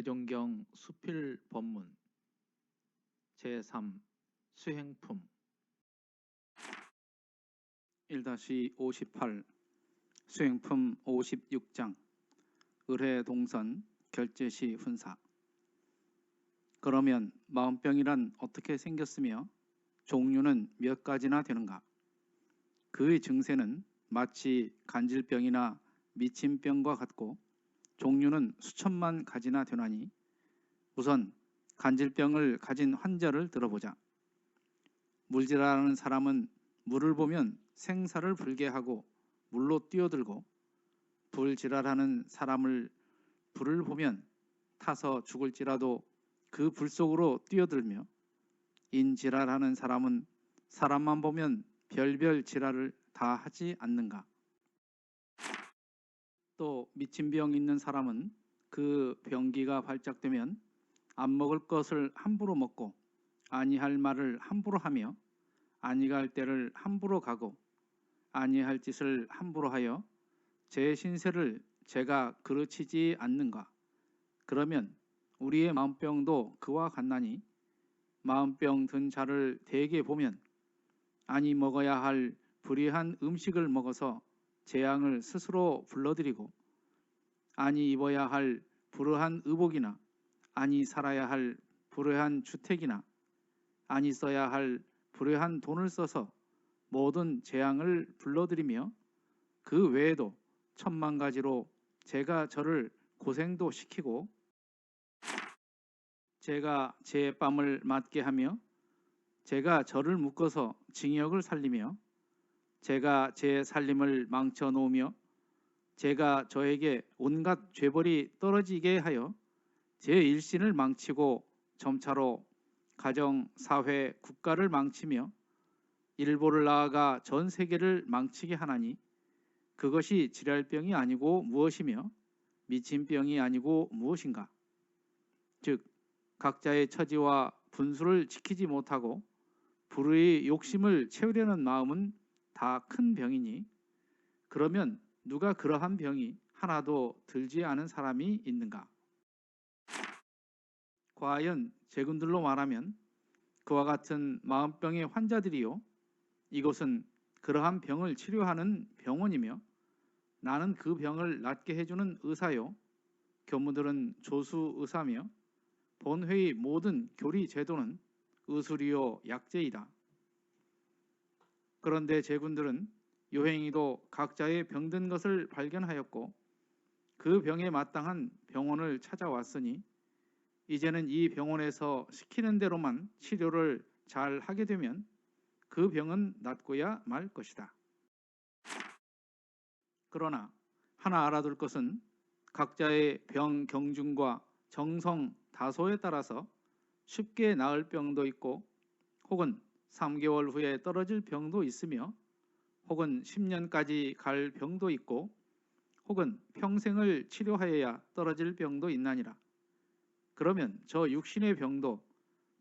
세종경 수필법문 제3 수행품 1-58 수행품 56장 을해동선 결제시 훈사. 그러면 마음병이란 어떻게 생겼으며 종류는 몇 가지나 되는가? 그의 증세는 마치 간질병이나 미침병과 같고 종류는 수천만 가지나 되나니 우선 간질병을 가진 환자를 들어보자. 물질하는 사람은 물을 보면 생사를 불게 하고 물로 뛰어들고, 불질하는 사람을 불을 보면 타서 죽을지라도 그 불 속으로 뛰어들며, 인질하는 사람은 사람만 보면 별별 질화를 다 하지 않는가? 또 미친병 있는 사람은 그 병기가 발작되면 안 먹을 것을 함부로 먹고 아니할 말을 함부로 하며 아니갈 때를 함부로 가고 아니할 짓을 함부로 하여 제 신세를 제가 그르치지 않는가? 그러면 우리의 마음병도 그와 같나니, 마음병 든 자를 대개 보면 아니 먹어야 할 불의한 음식을 먹어서 재앙을 스스로 불러들이고, 아니 입어야 할 불우한 의복이나 아니 살아야 할 불우한 주택이나 아니 써야 할 불우한 돈을 써서 모든 재앙을 불러들이며, 그 외에도 천만 가지로 제가 저를 고생도 시키고 제가 제 뺨을 맞게 하며 제가 저를 묶어서 징역을 살리며 제가 제 살림을 망쳐 놓으며 제가 저에게 온갖 죄벌이 떨어지게 하여 제 일신을 망치고 점차로 가정, 사회, 국가를 망치며 일보를 나아가 전 세계를 망치게 하나니, 그것이 질랄병이 아니고 무엇이며 미친병이 아니고 무엇인가? 즉 각자의 처지와 분수를 지키지 못하고 불의의 욕심을 채우려는 마음은 다 큰 병이니, 그러면 누가 그러한 병이 하나도 들지 않은 사람이 있는가? 과연 제군들로 말하면 그와 같은 마음병의 환자들이요, 이곳은 그러한 병을 치료하는 병원이며 나는 그 병을 낫게 해주는 의사요, 교무들은 조수 의사며 본회의 모든 교리 제도는 의술이요 약제이다. 그런데 제군들은 요행이도 각자의 병든 것을 발견하였고 그 병에 마땅한 병원을 찾아왔으니, 이제는 이 병원에서 시키는 대로만 치료를 잘 하게 되면 그 병은 낫고야 말 것이다. 그러나 하나 알아둘 것은 각자의 병 경중과 정성 다소에 따라서 쉽게 나을 병도 있고 혹은 3개월 후에 떨어질 병도 있으며 혹은 10년까지 갈 병도 있고 혹은 평생을 치료하여야 떨어질 병도 있나니라. 그러면 저 육신의 병도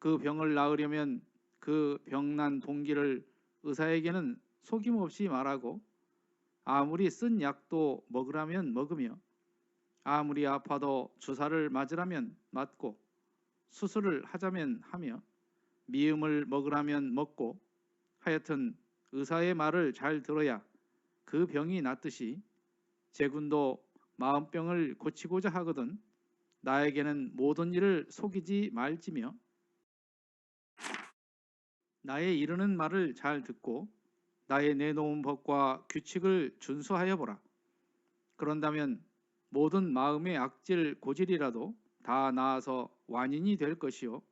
그 병을 나으려면 그 병난 동기를 의사에게는 속임없이 말하고, 아무리 쓴 약도 먹으라면 먹으며 아무리 아파도 주사를 맞으라면 맞고 수술을 하자면 하며 미음을 먹으라면 먹고, 하여튼 의사의 말을 잘 들어야 그 병이 낫듯이 제군도 마음병을 고치고자 하거든 나에게는 모든 일을 속이지 말지며 나의 이르는 말을 잘 듣고 나의 내놓은 법과 규칙을 준수하여 보라. 그런다면 모든 마음의 악질 고질이라도 다 나아서 완인이 될 것이요,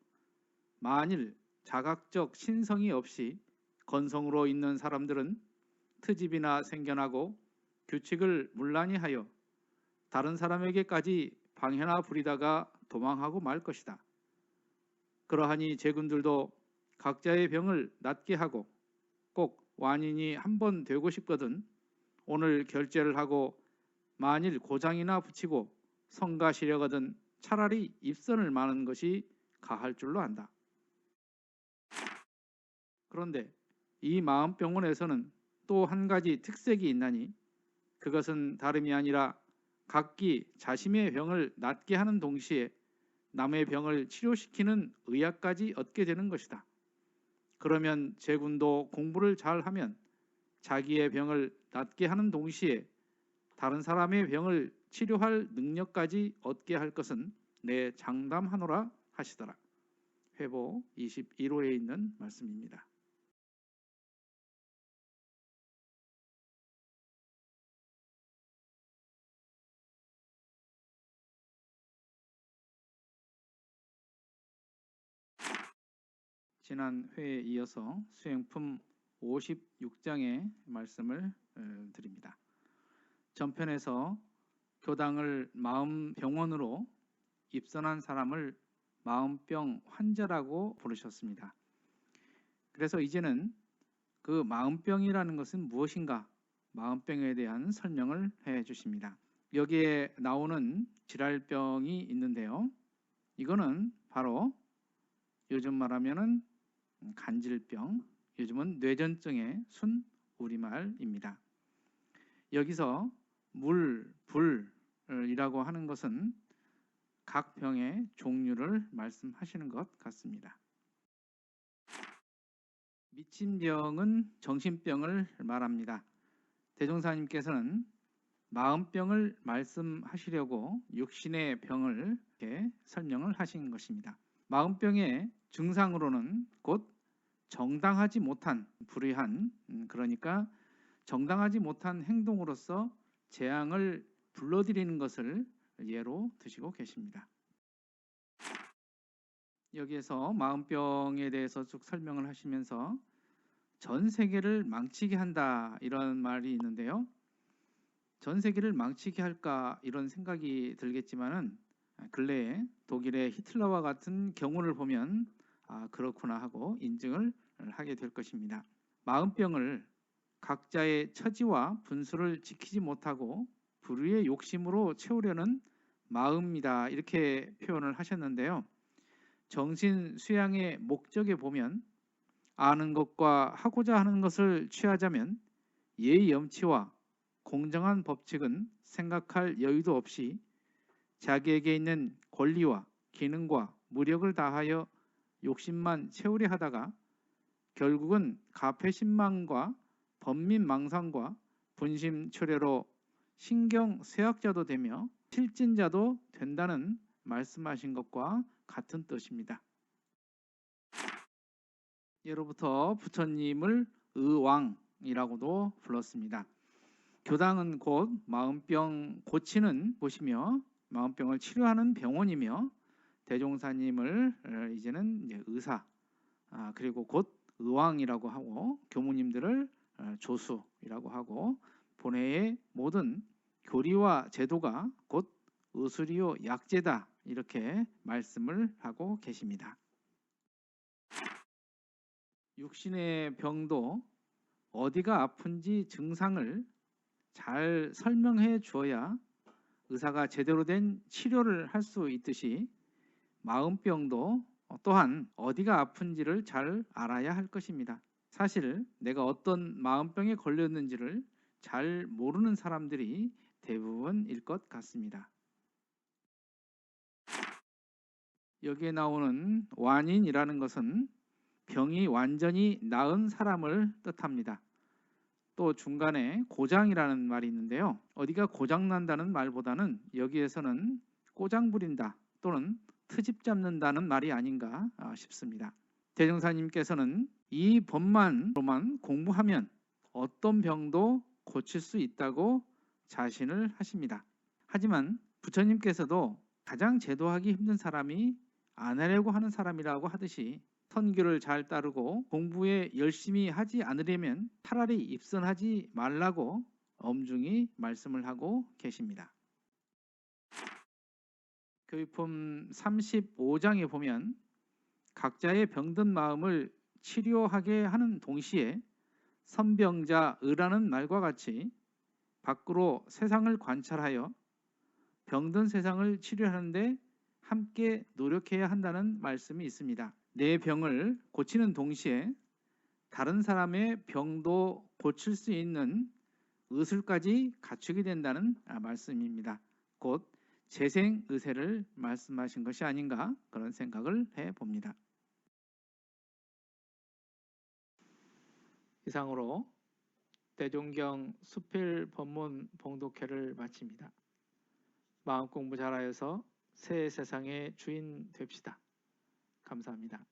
만일 자각적 신성이 없이 건성으로 있는 사람들은 트집이나 생겨나고 규칙을 문란히 하여 다른 사람에게까지 방해나 부리다가 도망하고 말 것이다. 그러하니 제군들도 각자의 병을 낫게 하고 꼭 완인이 한번 되고 싶거든 오늘 결제를 하고 만일 고장이나 붙이고 성가시려거든 차라리 입선을 마는 것이 가할 줄로 안다. 그런데 이 마음병원에서는 또 한 가지 특색이 있나니, 그것은 다름이 아니라 각기 자신의 병을 낫게 하는 동시에 남의 병을 치료시키는 의학까지 얻게 되는 것이다. 그러면 제군도 공부를 잘하면 자기의 병을 낫게 하는 동시에 다른 사람의 병을 치료할 능력까지 얻게 할 것은 내 장담하노라 하시더라. 회보 21호에 있는 말씀입니다. 지난 회에 이어서 수행품 56장의 말씀을 드립니다. 전편에서 교당을 마음병원으로 입선한 사람을 마음병 환자라고 부르셨습니다. 그래서 이제는 그 마음병이라는 것은 무엇인가, 마음병에 대한 설명을 해 주십니다. 여기에 나오는 질환병이 있는데요. 이거는 바로 요즘 말하면은 간질병, 요즘은 뇌전증의 순 우리말입니다. 여기서 물, 불이라고 하는 것은 각 병의 종류를 말씀하시는 것 같습니다. 미친병은 정신병을 말합니다. 대종사님께서는 마음병을 말씀하시려고 육신의 병을 이렇게 설명을 하신 것입니다. 마음병의 증상으로는 곧 정당하지 못한 불의한, 그러니까 정당하지 못한 행동으로서 재앙을 불러들이는 것을 예로 드시고 계십니다. 여기에서 마음병에 대해서 쭉 설명을 하시면서 전 세계를 망치게 한다 이런 말이 있는데요. 전 세계를 망치게 할까 이런 생각이 들겠지만은 근래에 독일의 히틀러와 같은 경우를 보면 그렇구나 하고 인증을 하게 될 것입니다. 마음병을 각자의 처지와 분수를 지키지 못하고 불의의 욕심으로 채우려는 마음이다 이렇게 표현을 하셨는데요. 정신 수양의 목적에 보면 아는 것과 하고자 하는 것을 취하자면 예의 염치와 공정한 법칙은 생각할 여유도 없이 자기에게 있는 권리와 기능과 무력을 다하여 욕심만 채우려 하다가 결국은 가패신망과 번민망상과 분심초래로 신경쇠약자도 되며 실진자도 된다는 말씀하신 것과 같은 뜻입니다. 예로부터 부처님을 의왕이라고도 불렀습니다. 교당은 곧 마음병 고치는 곳이며 마음병을 치료하는 병원이며 대종사님을 이제는 이제 의사 그리고 곧 의왕이라고 하고 교무님들을 조수이라고 하고 본회의 모든 교리와 제도가 곧 의술이요 약제다 이렇게 말씀을 하고 계십니다. 육신의 병도 어디가 아픈지 증상을 잘 설명해 주어야 의사가 제대로 된 치료를 할 수 있듯이 마음병도 또한 어디가 아픈지를 잘 알아야 할 것입니다. 사실 내가 어떤 마음병에 걸렸는지를 잘 모르는 사람들이 대부분일 것 같습니다. 여기에 나오는 완인이라는 것은 병이 완전히 나은 사람을 뜻합니다. 또 중간에 고장이라는 말이 있는데요. 어디가 고장난다는 말보다는 여기에서는 꼬장 부린다 또는 트집 잡는다는 말이 아닌가 싶습니다. 대종사님께서는 이 법만으로만 공부하면 어떤 병도 고칠 수 있다고 자신을 하십니다. 하지만 부처님께서도 가장 제도하기 힘든 사람이 안 하려고 하는 사람이라고 하듯이 선교를 잘 따르고 공부에 열심히 하지 않으려면 차라리 입선하지 말라고 엄중히 말씀을 하고 계십니다. 교육품 35장에 보면 각자의 병든 마음을 치료하게 하는 동시에 선병자의라는 말과 같이 밖으로 세상을 관찰하여 병든 세상을 치료하는데 함께 노력해야 한다는 말씀이 있습니다. 내 병을 고치는 동시에 다른 사람의 병도 고칠 수 있는 의술까지 갖추게 된다는 말씀입니다. 곧 재생 의세를 말씀하신 것이 아닌가 그런 생각을 해봅니다. 이상으로 대종경 수필 법문 봉독회를 마칩니다. 마음 공부 잘하여서 새 세상의 주인 됩시다. 감사합니다.